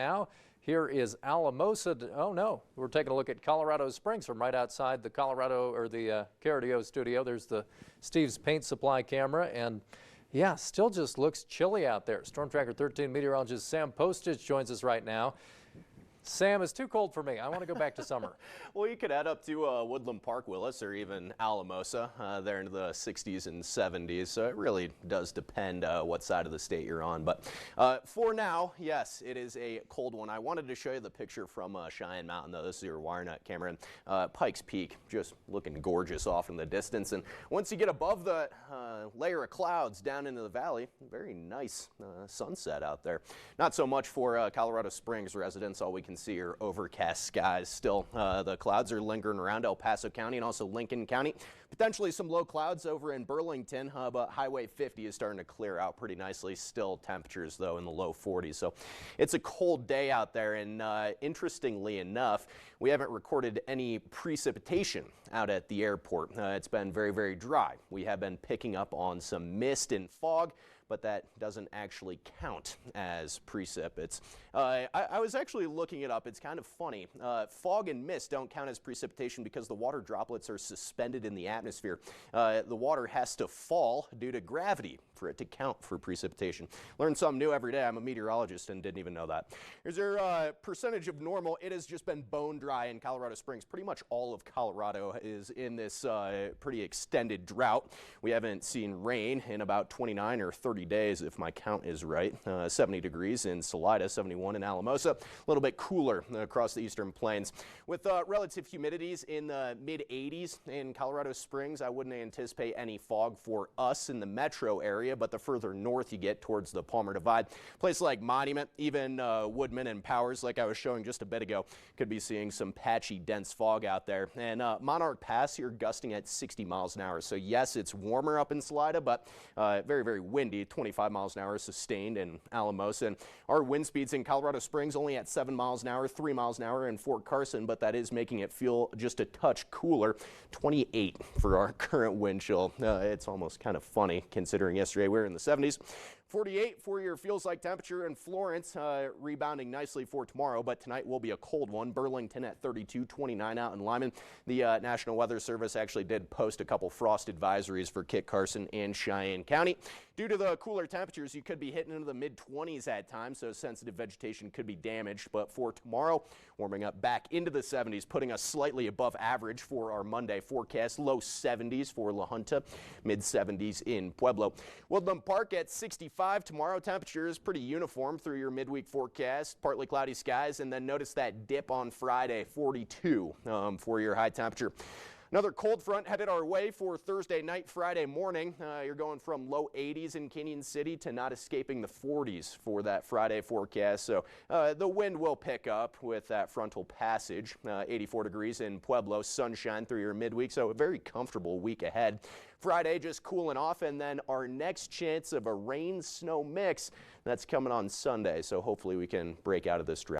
Now, here is Alamosa. Oh no, we're taking a look at Colorado Springs from right outside the Caradio studio. There's the Steve's Paint Supply camera, and yeah, still just looks chilly out there. Storm Tracker 13 meteorologist Sam Postage joins us right now. Sam, it's too cold for me. I want to go back to summer. Well, you could head up to Woodland Park, Willis, or even Alamosa. They're into the 60s and 70s, so it really does depend what side of the state you're on. But for now, yes, it is a cold one. I wanted to show you the picture from Cheyenne Mountain, though. This is your wire nut camera. And Pikes Peak, just looking gorgeous off in the distance. And once you get above the layer of clouds down into the valley, very nice sunset out there. Not so much for Colorado Springs residents. All we can see are overcast skies. Still, the clouds are lingering around El Paso County and also Lincoln County. Potentially some low clouds over in Burlington, but Highway 50 is starting to clear out pretty nicely. Still temperatures, though, in the low 40s. So it's a cold day out there, and interestingly enough, we haven't recorded any precipitation out at the airport. It's been very, very dry. We have been picking up on some mist and fog, but that doesn't actually count as precip. I was actually looking it up. It's kind of funny. Fog and mist don't count as precipitation because the water droplets are suspended in the atmosphere. The water has to fall due to gravity for it to count for precipitation. Learn something new every day. I'm a meteorologist and didn't even know that. Here's your percentage of normal. It has just been bone dry in Colorado Springs. Pretty much all of Colorado is in this pretty extended drought. We haven't seen rain in about 29 or 30 days, if my count is right. 70 degrees in Salida, 71 in Alamosa. A little bit cooler across the eastern plains. With relative humidities in the mid-80s in Colorado Springs, I wouldn't anticipate any fog for us in the metro area, but the further north you get towards the Palmer Divide, place like Monument, even Woodman and Powers, like I was showing just a bit ago, could be seeing some patchy, dense fog out there. And Monarch Pass here gusting at 60 miles an hour. So yes, it's warmer up in Salida, but very, very windy. 25 miles an hour sustained in Alamosa. And our wind speeds in Colorado Springs only at 7 miles an hour, 3 miles an hour in Fort Carson, but that is making it feel just a touch cooler. 28 for our current wind chill. It's almost kind of funny considering yesterday we were in the 70s. 48 for your feels like temperature in Florence, rebounding nicely for tomorrow, but tonight will be a cold one. Burlington at 32, 29 out in Lyman. The National Weather Service actually did post a couple frost advisories for Kit Carson and Cheyenne County. Due to the cooler temperatures, you could be hitting into the mid-20s at times, so sensitive vegetation could be damaged. But for tomorrow, warming up back into the 70s, putting us slightly above average for our Monday forecast. Low 70s for La Junta, mid-70s in Pueblo. Woodland Park at 65 tomorrow. Temperature is pretty uniform through your midweek forecast. Partly cloudy skies, and then notice that dip on Friday, 42 for your high temperature. Another cold front headed our way for Thursday night, Friday morning. You're going from low 80s in Canyon City to not escaping the 40s for that Friday forecast. So the wind will pick up with that frontal passage. 84 degrees in Pueblo, sunshine through your midweek. So a very comfortable week ahead. Friday just cooling off, and then our next chance of a rain-snow mix, that's coming on Sunday. So hopefully we can break out of this drought.